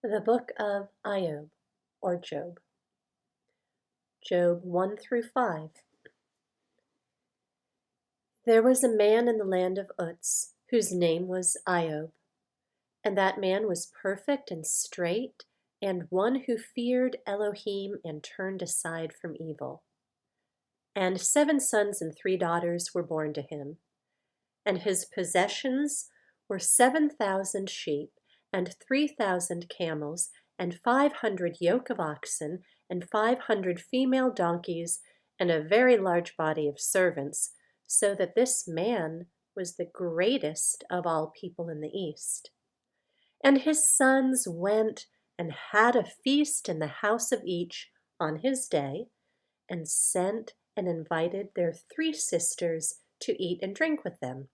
The Book of Iyob, or Job. Job 1 through 5. There was a man in the land of Uz, whose name was Iyob, and that man was perfect and straight, and one who feared Elohim and turned aside from evil. And 7 sons and 3 daughters were born to him. And his possessions were 7,000 sheep, and 3,000 camels, and 500 yoke of oxen, and 500 female donkeys, and a very large body of servants, so that this man was the greatest of all people in the East. And his sons went and had a feast in the house of each on his day, and sent and invited their 3 sisters to eat and drink with them.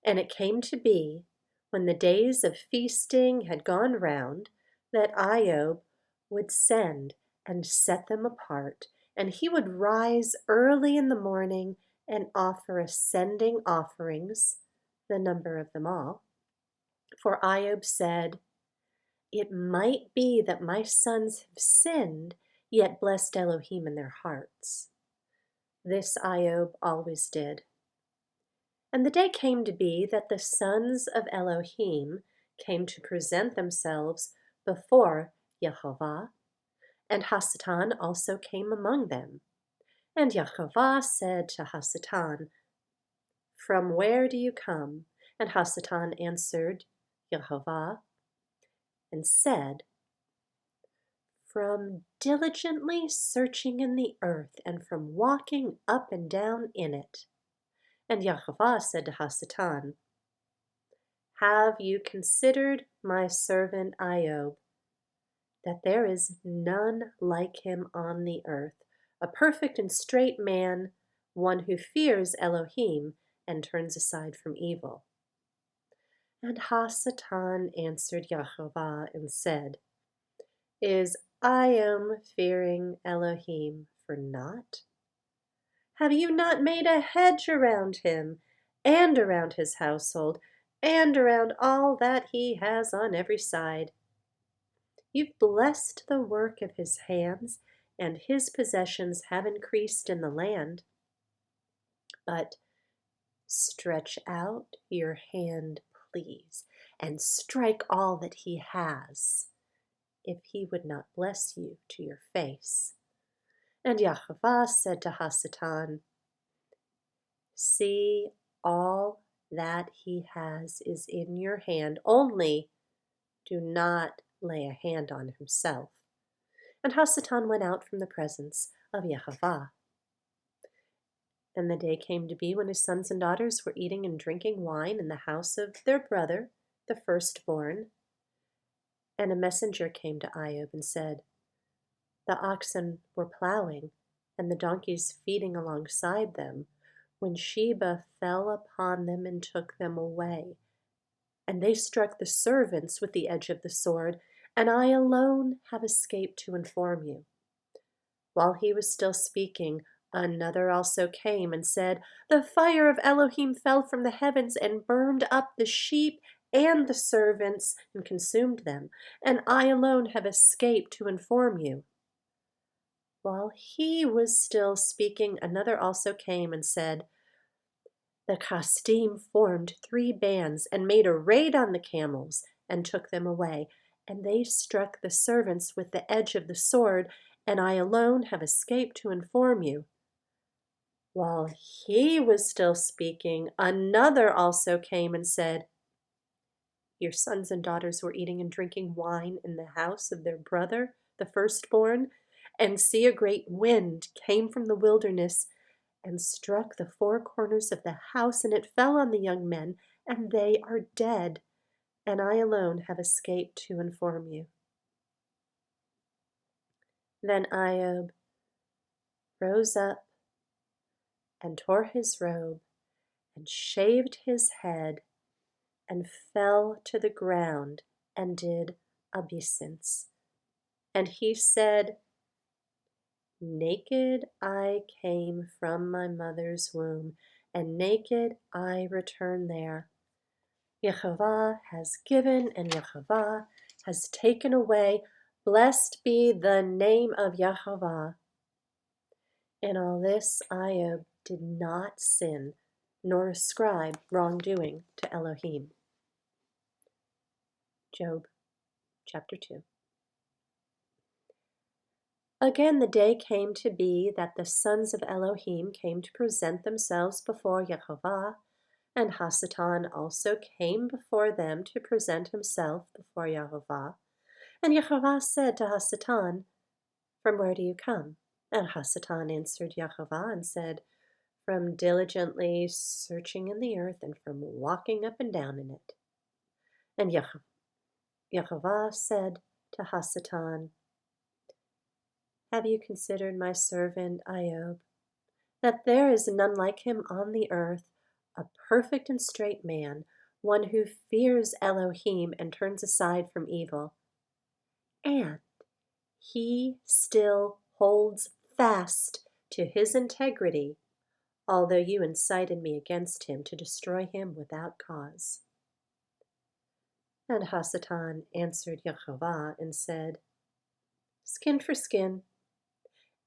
And it came to be, when the days of feasting had gone round, that Iyob would send and set them apart, and he would rise early in the morning and offer ascending offerings, the number of them all. For Iyob said, "It might be that my sons have sinned, yet blessed Elohim in their hearts." This Iyob always did. And the day came to be that the sons of Elohim came to present themselves before Yehovah, and HaSatan also came among them. And Yehovah said to HaSatan, "From where do you come?" And HaSatan answered Yehovah and said, "From diligently searching in the earth, and from walking up and down in it." And Yehovah said to HaSatan, "Have you considered my servant Iyob, that there is none like him on the earth, a perfect and straight man, one who fears Elohim and turns aside from evil?" And HaSatan answered Yehovah and said, "Is Iyob fearing Elohim for naught? Have you not made a hedge around him, and around his household, and around all that he has on every side? You've blessed the work of his hands, and his possessions have increased in the land. But stretch out your hand, please, and strike all that he has, if he would not bless you to your face." And Yehovah said to HaSatan, "See, all that he has is in your hand, only do not lay a hand on himself." And HaSatan went out from the presence of Yehovah. And the day came to be when his sons and daughters were eating and drinking wine in the house of their brother, the firstborn. And a messenger came to Iyob and said, "The oxen were plowing, and the donkeys feeding alongside them, when Sheba fell upon them and took them away. And they struck the servants with the edge of the sword, and I alone have escaped to inform you." While he was still speaking, another also came and said, "The fire of Elohim fell from the heavens and burned up the sheep and the servants and consumed them, and I alone have escaped to inform you." While he was still speaking, another also came and said, "The Kasdim formed 3 bands and made a raid on the camels and took them away, and they struck the servants with the edge of the sword, and I alone have escaped to inform you." While he was still speaking, another also came and said, "Your sons and daughters were eating and drinking wine in the house of their brother, the firstborn, and see, a great wind came from the wilderness and struck the 4 corners of the house, and it fell on the young men, and they are dead, and I alone have escaped to inform you." Then Iyob rose up and tore his robe and shaved his head and fell to the ground and did obeisance. And he said, "Naked I came from my mother's womb, and naked I return there. Yehovah has given, and Yehovah has taken away. Blessed be the name of Yahovah. In all this, Iyob did not sin, nor ascribe wrongdoing to Elohim. Job chapter 2. Again the day came to be that the sons of Elohim came to present themselves before Yahovah, and HaSatan also came before them to present himself before Yahovah. And Yahovah said to HaSatan, "From where do you come?" And HaSatan answered Yahovah and said, "From diligently searching in the earth and from walking up and down in it." And Yahovah said to HaSatan, "Have you considered my servant Iyob, that there is none like him on the earth, a perfect and straight man, one who fears Elohim and turns aside from evil? And he still holds fast to his integrity, although you incited me against him to destroy him without cause." And HaSatan answered Yahovah and said, "Skin for skin,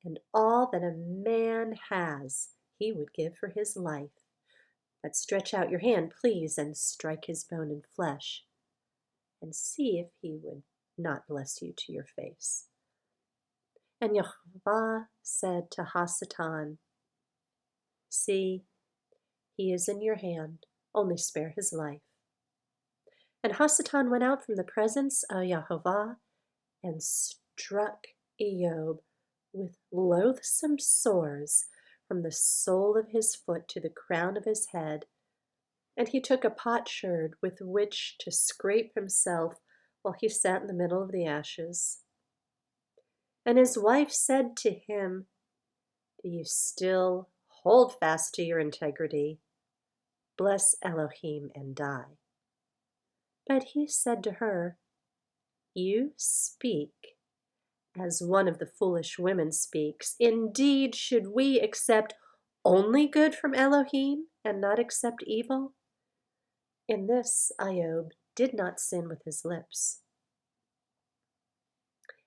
and all that a man has he would give for his life. But stretch out your hand, please, and strike his bone and flesh, and see if he would not bless you to your face." And Yahovah said to HaSatan, "See, he is in your hand, only spare his life." And HaSatan went out from the presence of Yahovah and struck Iyob with loathsome sores from the sole of his foot to the crown of his head. And he took a potsherd with which to scrape himself while he sat in the middle of the ashes. And his wife said to him, "Do you still hold fast to your integrity? Bless Elohim and die." But he said to her, "You speak as one of the foolish women speaks. Indeed, should we accept only good from Elohim and not accept evil?" In this Iyob did not sin with his lips.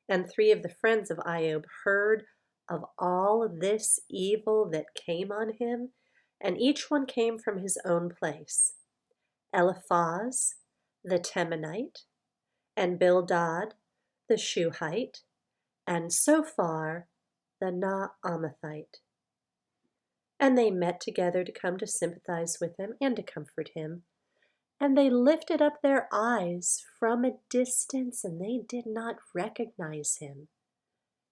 And 3 of the friends of Iyob heard of all this evil that came on him, and each one came from his own place: Eliphaz the Temanite, and Bildad the Shuhite, and Sophar the Naamathite. And they met together to come to sympathize with him and to comfort him. And they lifted up their eyes from a distance, and they did not recognize him.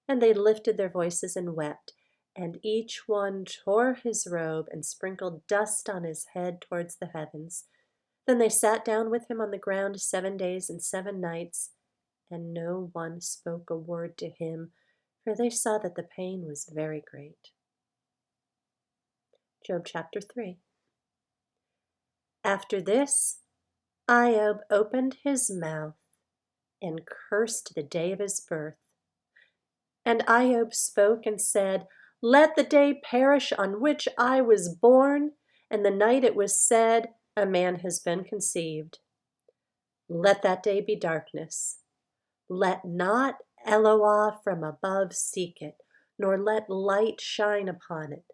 And they lifted their voices and wept, and each one tore his robe and sprinkled dust on his head towards the heavens. Then they sat down with him on the ground 7 days and 7 nights, and no one spoke a word to him, for they saw that the pain was very great. Job chapter 3. After this, Iyob opened his mouth and cursed the day of his birth. And Iyob spoke and said, "Let the day perish on which I was born, and the night it was said, a man has been conceived. Let that day be darkness. Let not Eloah from above seek it, nor let light shine upon it.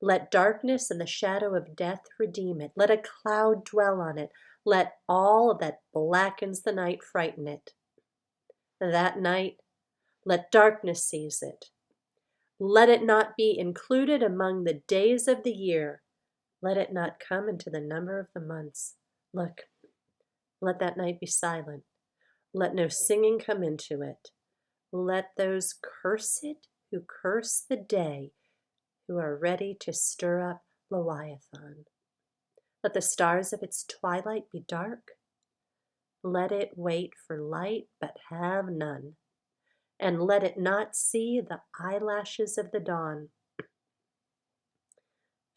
Let darkness and the shadow of death redeem it. Let a cloud dwell on it. Let all that blackens the night frighten it. That night, let darkness seize it. Let it not be included among the days of the year. Let it not come into the number of the months. Look, let that night be silent. Let no singing come into it. Let those curse it who curse the day, who are ready to stir up Leviathan. Let the stars of its twilight be dark. Let it wait for light, but have none. And let it not see the eyelashes of the dawn.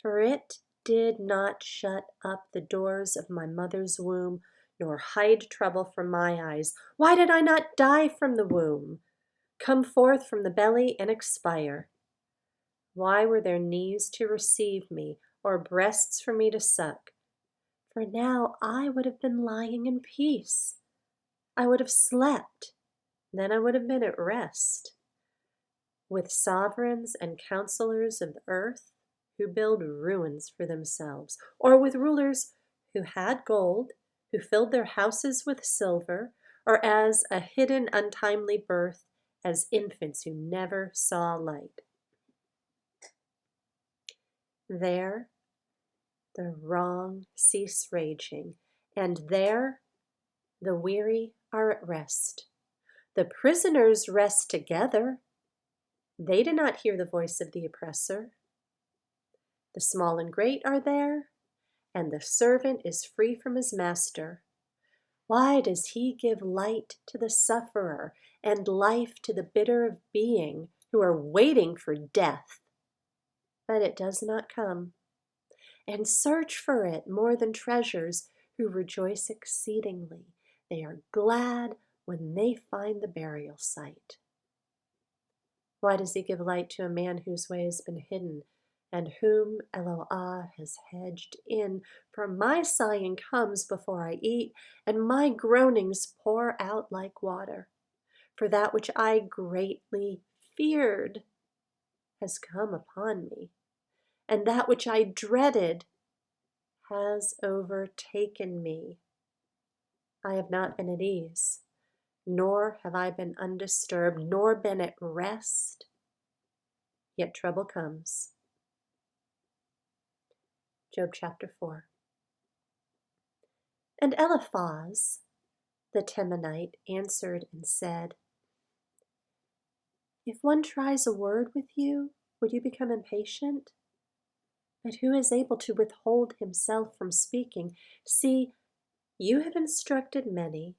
For it did not shut up the doors of my mother's womb, nor hide trouble from my eyes. Why did I not die from the womb, come forth from the belly and expire? Why were there knees to receive me, or breasts for me to suck? For now I would have been lying in peace. I would have slept. Then I would have been at rest with sovereigns and counselors of the earth who build ruins for themselves, or with rulers who had gold, who filled their houses with silver, or as a hidden untimely birth, as infants who never saw light. There the wrong cease raging, and there the weary are at rest. The prisoners rest together. They do not hear the voice of the oppressor. The small and great are there, and the servant is free from his master. Why does he give light to the sufferer and life to the bitter of being who are waiting for death? But it does not come, and search for it more than treasures who rejoice exceedingly. They are glad when they find the burial site. Why does he give light to a man whose way has been hidden, and whom Eloah has hedged in? For my sighing comes before I eat, and my groanings pour out like water. For that which I greatly feared has come upon me, and that which I dreaded has overtaken me. I have not been at ease, nor have I been undisturbed, nor been at rest. Yet trouble comes. Job chapter 4. And Eliphaz the Temanite answered and said, If one tries a word with you, would you become impatient? But who is able to withhold himself from speaking? See, you have instructed many,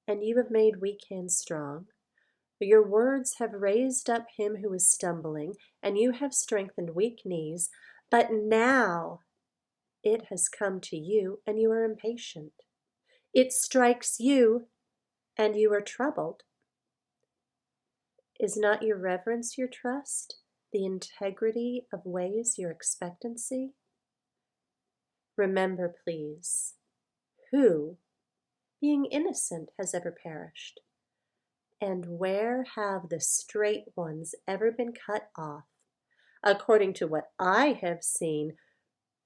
and you have made weak hands strong. Your words have raised up him who is stumbling, and you have strengthened weak knees. But now it has come to you, and you are impatient. It strikes you, and you are troubled. Is not your reverence your trust, the integrity of ways your expectancy? Remember, please, who, being innocent, has ever perished? And where have the straight ones ever been cut off? According to what I have seen,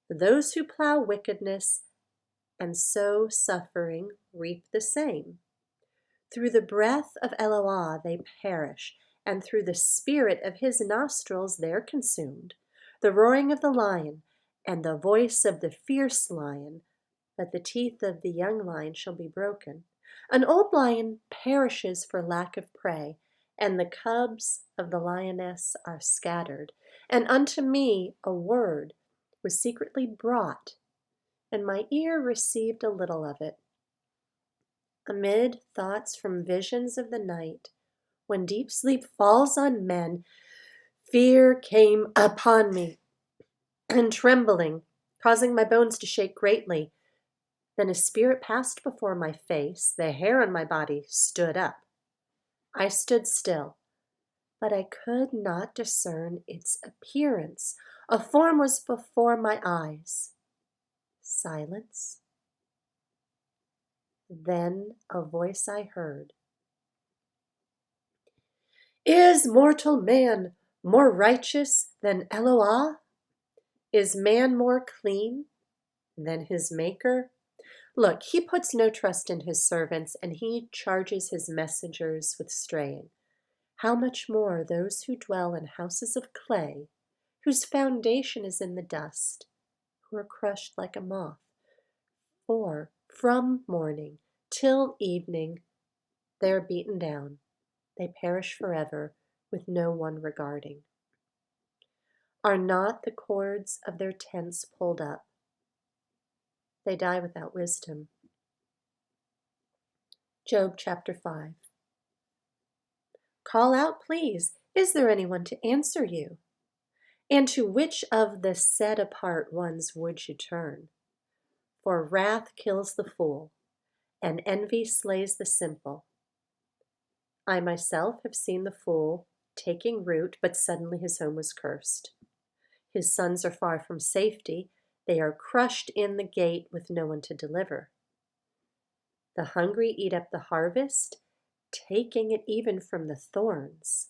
those who plow wickedness and sow suffering reap the same. Through the breath of Eloah they perish, and through the spirit of his nostrils they're consumed. The roaring of the lion and the voice of the fierce lion, but the teeth of the young lion shall be broken. An old lion perishes for lack of prey, and the cubs of the lioness are scattered. And unto me a word was secretly brought, and my ear received a little of it. Amid thoughts from visions of the night, when deep sleep falls on men, fear came upon me, and trembling, causing my bones to shake greatly. Then a spirit passed before my face, the hair on my body stood up. I stood still, but I could not discern its appearance. A form was before my eyes. Silence. Then a voice I heard. Is mortal man more righteous than Eloah? Is man more clean than his maker? Look, he puts no trust in his servants, and he charges his messengers with straying. How much more those who dwell in houses of clay, whose foundation is in the dust, who are crushed like a moth? For from morning till evening they are beaten down. They perish forever, with no one regarding. Are not the cords of their tents pulled up? They die without wisdom. Job chapter 5. Call out, please. Is there anyone to answer you? And to which of the set apart ones would you turn? For wrath kills the fool, and envy slays the simple. I myself have seen the fool taking root, but suddenly his home was cursed. His sons are far from safety. They are crushed in the gate with no one to deliver. The hungry eat up the harvest, taking it even from the thorns,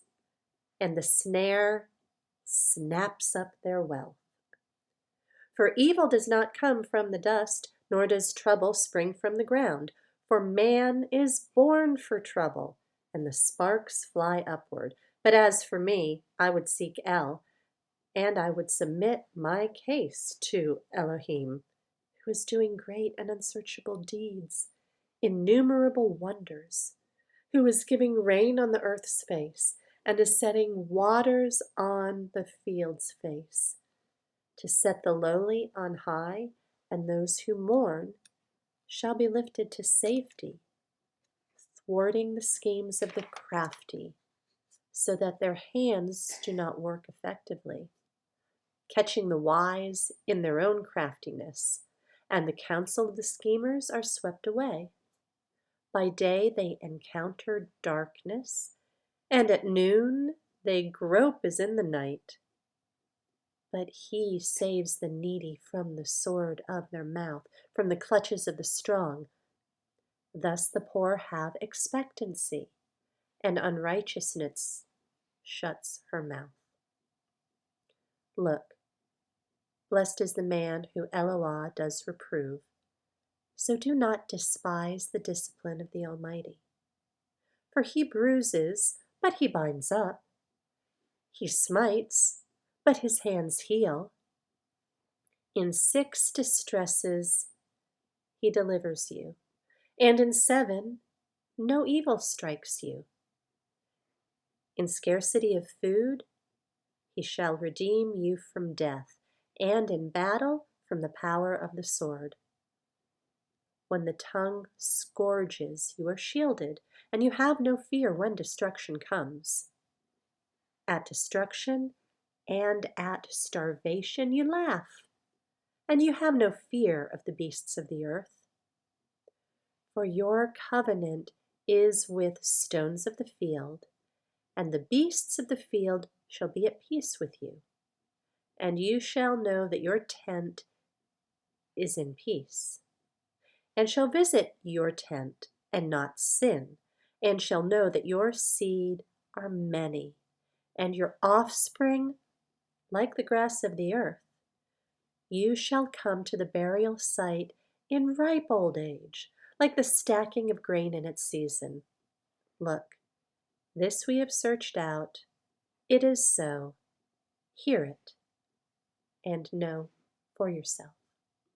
and the snare snaps up their wealth. For evil does not come from the dust, nor does trouble spring from the ground. For man is born for trouble, and the sparks fly upward. But as for me, I would seek El, and I would submit my case to Elohim, who is doing great and unsearchable deeds, innumerable wonders, who is giving rain on the earth's face, and is setting waters on the field's face, to set the lowly on high, and those who mourn shall be lifted to safety, thwarting the schemes of the crafty, so that their hands do not work effectively, catching the wise in their own craftiness, and the counsel of the schemers are swept away. By day they encounter darkness, and at noon they grope as in the night. But he saves the needy from the sword of their mouth, from the clutches of the strong. Thus the poor have expectancy, and unrighteousness shuts her mouth. Look, blessed is the man who Eloah does reprove. So do not despise the discipline of the Almighty. For he bruises, but he binds up. He smites, but his hands heal. In 6 distresses he delivers you, and in 7 no evil strikes you. In scarcity of food he shall redeem you from death, and in battle from the power of the sword. When the tongue scourges, you are shielded, and you have no fear when destruction comes. At destruction and at starvation you laugh, and you have no fear of the beasts of the earth. For your covenant is with stones of the field, and the beasts of the field shall be at peace with you. And you shall know that your tent is in peace, and shall visit your tent and not sin, and shall know that your seed are many, and your offspring like the grass of the earth. You shall come to the burial site in ripe old age, like the stacking of grain in its season. Look, this we have searched out. It is so. Hear it, and know for yourself.